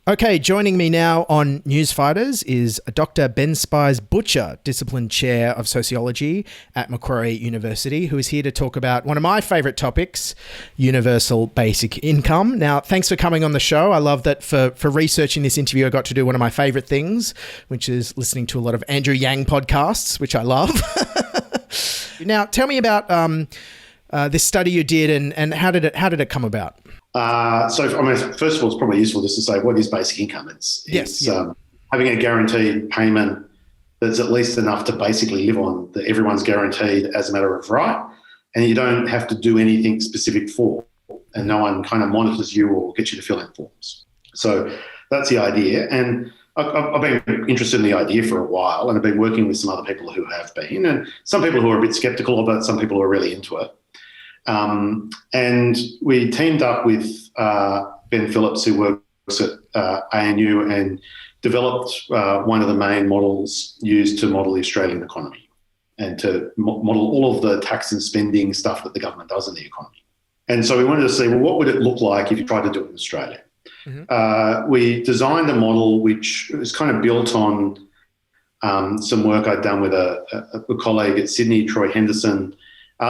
Okay, joining me now on Newsfighters is Dr. Ben Spies-Butcher, Discipline Chair of Sociology at Macquarie University, who is here to talk about one of my favourite topics, universal basic income. Now, thanks for coming on the show. I love that for researching this interview, I got to do one of my favourite things, which is listening to a lot of Andrew Yang podcasts, which I love. Now, tell me about this study you did and how did it come about? First of all, it's probably useful just to say what is basic income. It's having a guaranteed payment that's at least enough to basically live on, that everyone's guaranteed as a matter of right, and you don't have to do anything specific for, and no one kind of monitors you or gets you to fill in forms. So that's the idea. And I've been interested in the idea for a while, and I've been working with some other people who have been, and some people who are a bit skeptical of it, some people who are really into it. And we teamed up with Ben Phillips, who works at ANU, and developed one of the main models used to model the Australian economy and to model all of the tax and spending stuff that the government does in the economy. And so we wanted to see, well, what would it look like if you tried to do it in Australia? Mm-hmm. We designed a model which is kind of built on some work I'd done with a colleague at Sydney, Troy Henderson,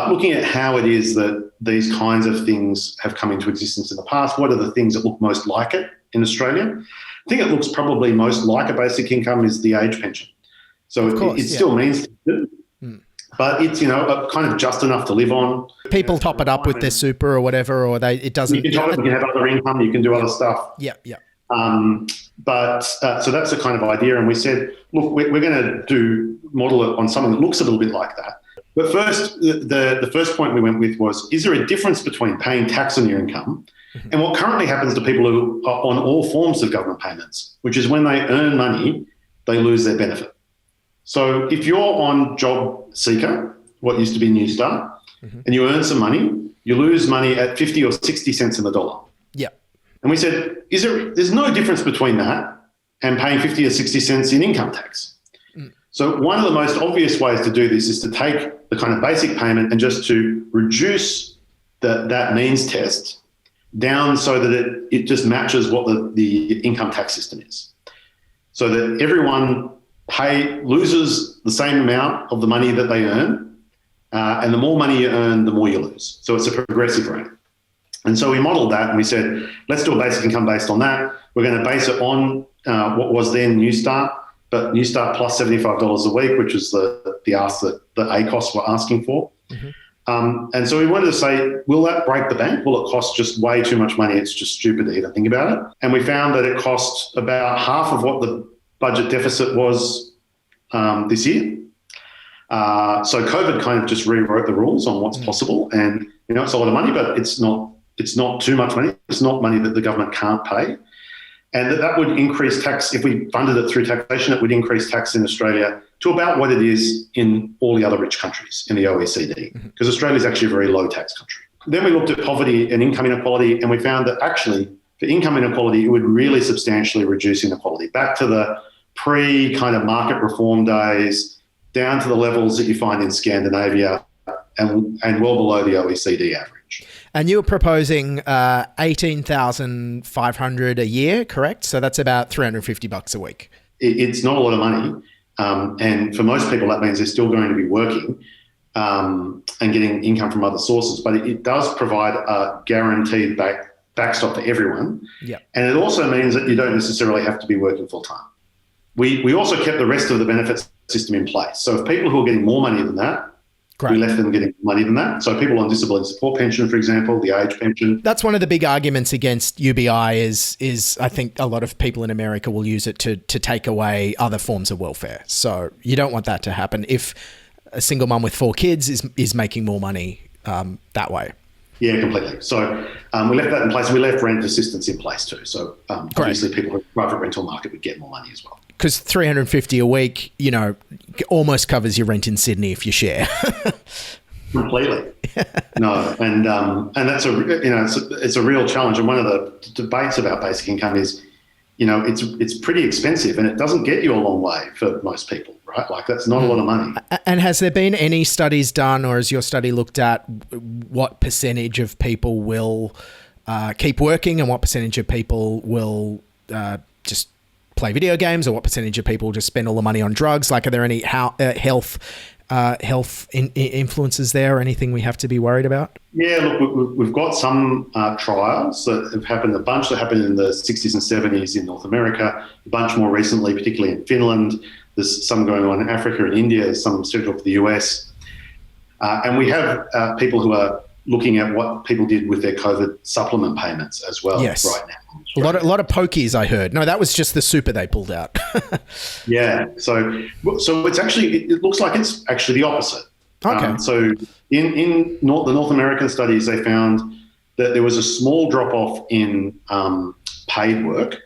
looking at how it is that these kinds of things have come into existence in the past. What are the things that look most like it in Australia? I think it looks probably most like a basic income is the age pension. So it still means it, but it's, kind of just enough to live on. People top it up with their super or whatever, or it doesn't. You can top it, you can have other income, you can do other stuff. Yeah. So that's the kind of idea. And we said, look, we're going to model it on something that looks a little bit like that. But first, the first point we went with was, is there a difference between paying tax on your income and what currently happens to people who are on all forms of government payments, which is when they earn money, they lose their benefit. So if you're on Job Seeker, what used to be New Start, and you earn some money, you lose money at 50 or 60 cents in the dollar. Yeah. And we said, there's no difference between that and paying 50 or 60 cents in income tax. So one of the most obvious ways to do this is to take the kind of basic payment and just to reduce that means test down so that it just matches what the income tax system is. So that everyone loses the same amount of the money that they earn, and the more money you earn, the more you lose. So it's a progressive rate. And so we modelled that and we said, let's do a basic income based on that. We're going to base it on what was then New Start, but New Start plus $75 a week, which is the ask that the ACOS were asking for. And so we wanted to say, will that break the bank? Will it cost just way too much money? It's just stupid to even think about it. And we found that it cost about half of what the budget deficit was this year. So COVID kind of just rewrote the rules on what's possible. And, it's a lot of money, but it's not too much money. It's not money that the government can't pay. And that would increase tax. If we funded it through taxation, it would increase tax in Australia to about what it is in all the other rich countries in the OECD, because Australia is actually a very low tax country. Then we looked at poverty and income inequality, and we found that actually for income inequality, it would really substantially reduce inequality back to the pre-kind of market reform days, down to the levels that you find in Scandinavia and well below the OECD average. And you were proposing $18,500 a year, correct? So that's about $350 a week. It's not a lot of money. And for most people, that means they're still going to be working and getting income from other sources. But it does provide a guaranteed backstop for everyone. Yeah. And it also means that you don't necessarily have to be working full time. We also kept the rest of the benefits system in place. So if people who are getting more money than that, we left them getting money than that. So people on disability support pension, for example, the age pension. That's one of the big arguments against UBI is I think a lot of people in America will use it to take away other forms of welfare. So you don't want that to happen if a single mum with 4 kids is making more money that way. Yeah, completely. So we left that in place. We left rent assistance in place too. So obviously people who are private rental market would get more money as well. Because $350 a week, almost covers your rent in Sydney if you share. Completely. No, and that's it's a real challenge. And one of the debates about basic income is, it's pretty expensive and it doesn't get you a long way for most people, right? Like that's not a lot of money. And has there been any studies done, or has your study looked at what percentage of people will keep working and what percentage of people will just play video games, or what percentage of people just spend all the money on drugs? Like, are there any health influences there, or anything we have to be worried about? Yeah, look, we've got some trials that have happened, a bunch that happened in the 60s and 70s in North America, a bunch more recently, particularly in Finland. There's some going on in Africa and India, some scheduled for the US. And we have people who are looking at what people did with their COVID supplement payments as well right now. A lot of pokies, I heard. No, that was just the super they pulled out. Yeah. So it's actually, it looks like it's actually the opposite. Okay. So in the North American studies, they found that there was a small drop-off in paid work,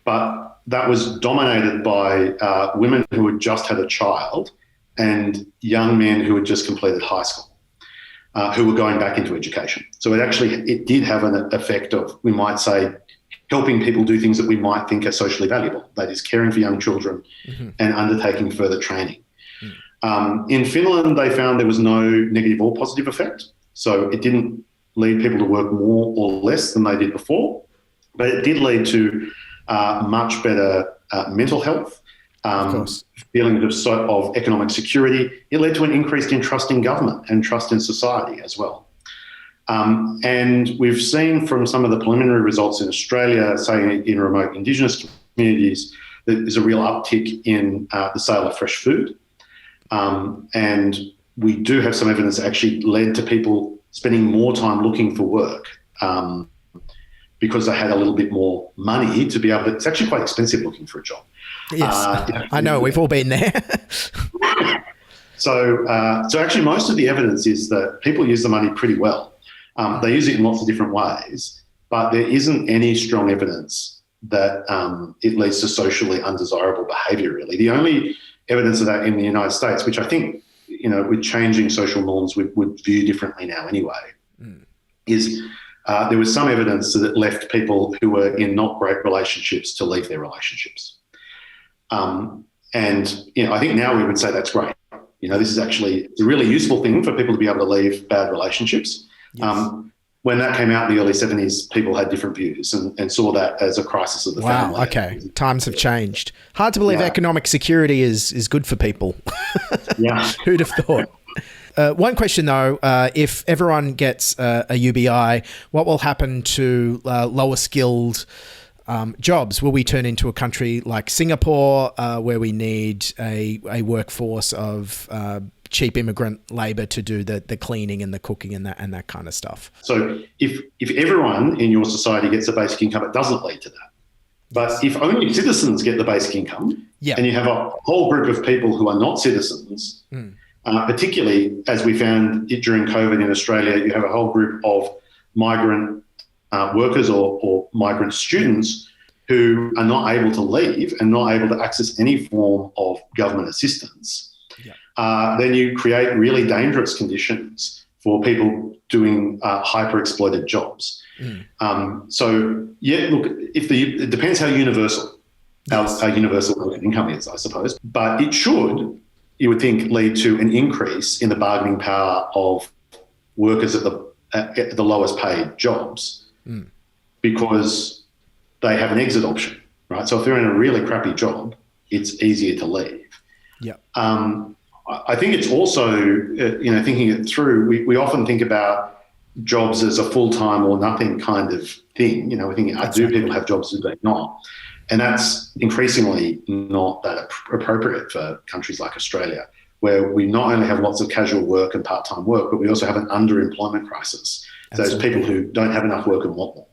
but that was dominated by women who had just had a child and young men who had just completed high school, who were going back into education. So it did have an effect of, we might say, helping people do things that we might think are socially valuable, that is caring for young children and undertaking further training. In Finland, they found there was no negative or positive effect. So it didn't lead people to work more or less than they did before, but it did lead to much better mental health, feelings of economic security. It led to an increase in trust in government and trust in society as well. And we've seen from some of the preliminary results in Australia, say in remote Indigenous communities, that there's a real uptick in the sale of fresh food. And we do have some evidence that actually led to people spending more time looking for work because they had a little bit more money to be able to. It's actually quite expensive looking for a job. Yes, I know. We've all been there. So actually most of the evidence is that people use the money pretty well. They use it in lots of different ways, but there isn't any strong evidence that it leads to socially undesirable behaviour, really. The only evidence of that in the United States, which I think, with changing social norms, we would view differently now anyway, is there was some evidence that it left people who were in not great relationships to leave their relationships. And I think now we would say that's great. This is actually a really useful thing for people to be able to leave bad relationships. Yes. When that came out in the early 70s, people had different views and saw that as a crisis of the family. Wow, okay. Times have changed. Hard to believe economic security is good for people. Yeah. Who'd have thought? One question, though, if everyone gets a UBI, what will happen to lower skilled jobs? Will we turn into a country like Singapore where we need a workforce of cheap immigrant labour to do the cleaning and the cooking and that kind of stuff? So if everyone in your society gets a basic income, it doesn't lead to that. But if only citizens get the basic income, and you have a whole group of people who are not citizens, particularly as we found during COVID in Australia, you have a whole group of migrant workers or migrant students who are not able to leave and not able to access any form of government assistance. Then you create really dangerous conditions for people doing hyper-exploited jobs. It depends how universal our universal income is, I suppose. But it should, you would think, lead to an increase in the bargaining power of workers at the lowest paid jobs because they have an exit option, right? So if they're in a really crappy job, it's easier to leave. I think it's also, thinking it through, we often think about jobs as a full-time or nothing kind of thing. We're thinking, do people have jobs, do they not? And that's increasingly not that appropriate for countries like Australia, where we not only have lots of casual work and part-time work, but we also have an underemployment crisis. So there's people who don't have enough work and want more.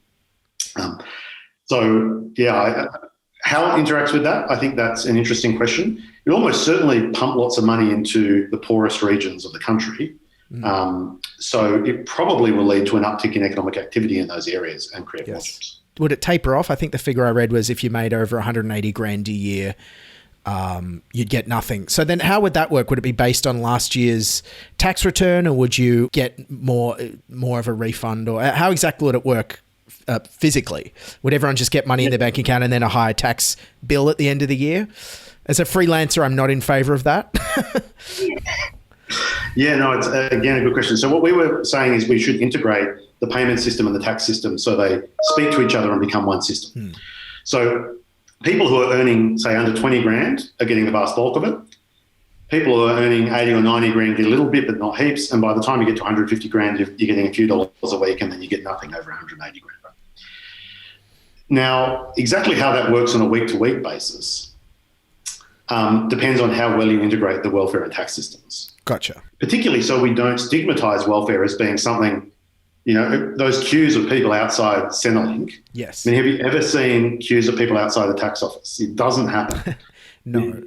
How it interacts with that, I think that's an interesting question. It almost certainly pump lots of money into the poorest regions of the country. So it probably will lead to an uptick in economic activity in those areas and create more jobs. Would it taper off? I think the figure I read was if you made over 180 grand a year, you'd get nothing. So then how would that work? Would it be based on last year's tax return, or would you get more of a refund, or how exactly would it work? Physically, would everyone just get money in their bank account and then a higher tax bill at the end of the year? As a freelancer, I'm not in favour of that. It's again a good question. So what we were saying is we should integrate the payment system and the tax system so they speak to each other and become one system. So people who are earning, say, under 20 grand are getting the vast bulk of it. People who are earning 80 or 90 grand get a little bit, but not heaps. And by the time you get to 150 grand, you're getting a few dollars a week, and then you get nothing over 180 grand. Right? Now, exactly how that works on a week-to-week basis depends on how well you integrate the welfare and tax systems. Gotcha. Particularly so we don't stigmatise welfare as being something, those queues of people outside Centrelink. Yes. I mean, have you ever seen queues of people outside the tax office? It doesn't happen. No.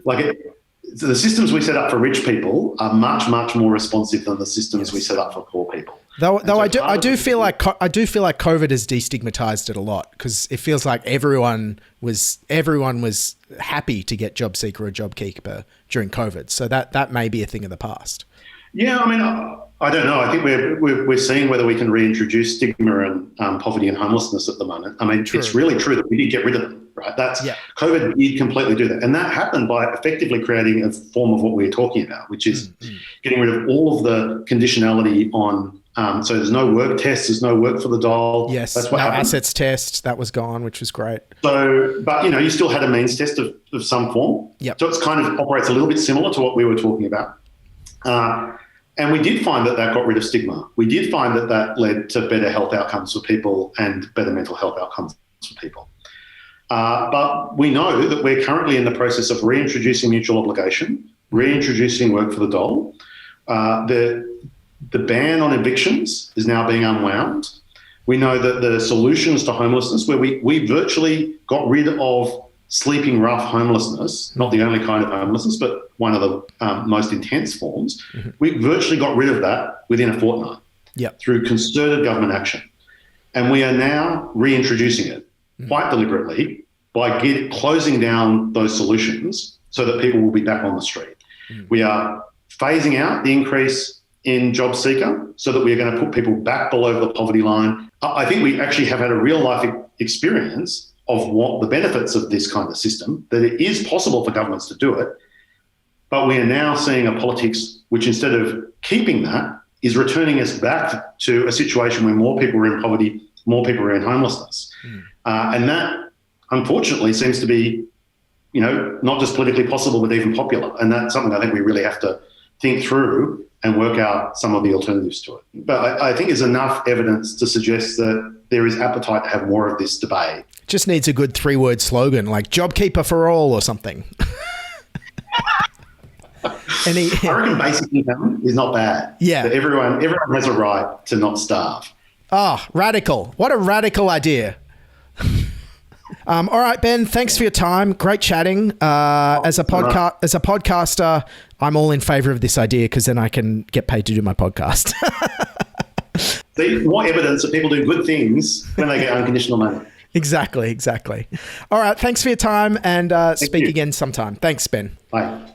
The systems we set up for rich people are much, much more responsive than the systems we set up for poor people. Though I do feel like COVID has destigmatized it a lot, because it feels like everyone was happy to get job seeker or job keeper during COVID. So that may be a thing of the past. Yeah, I mean, I don't know. I think we're seeing whether we can reintroduce stigma and poverty and homelessness at the moment. I mean, It's really true that we did get rid of them, right? COVID did completely do that. And that happened by effectively creating a form of what we're talking about, which is getting rid of all of the conditionality on, so there's no work test, there's no work for the dole. Yes, that's what no happened. Assets test, that was gone, which was great. So, but you still had a means test of some form. Yep. So it's kind of operates a little bit similar to what we were talking about. And we did find that got rid of stigma. We did find that led to better health outcomes for people and better mental health outcomes for people. But we know that we're currently in the process of reintroducing mutual obligation, reintroducing work for the dole. The ban on evictions is now being unwound. We know that the solutions to homelessness, where we virtually got rid of sleeping rough homelessness, not the only kind of homelessness, but one of the most intense forms, we virtually got rid of that within a fortnight through concerted government action. And we are now reintroducing it quite deliberately by closing down those solutions so that people will be back on the street. We are phasing out the increase in job seeker so that we're going to put people back below the poverty line. I think we actually have had a real life experience of what the benefits of this kind of system, that it is possible for governments to do it, but we are now seeing a politics which, instead of keeping that, is returning us back to a situation where more people are in poverty, more people are in homelessness. And that, unfortunately, seems to be, not just politically possible, but even popular. And that's something I think we really have to think through and work out some of the alternatives to it. But I think there's enough evidence to suggest that there is appetite to have more of this debate. Just needs a good 3-word slogan like JobKeeper for all or something. I reckon basic income is not bad. Yeah. But everyone has a right to not starve. Oh, radical. What a radical idea. All right, Ben, thanks for your time. Great chatting. As a podcaster, I'm all in favor of this idea, because then I can get paid to do my podcast. See, more evidence that people do good things when they get unconditional money. Exactly. All right, thanks for your time, and speak again sometime. Thanks, Ben. Bye.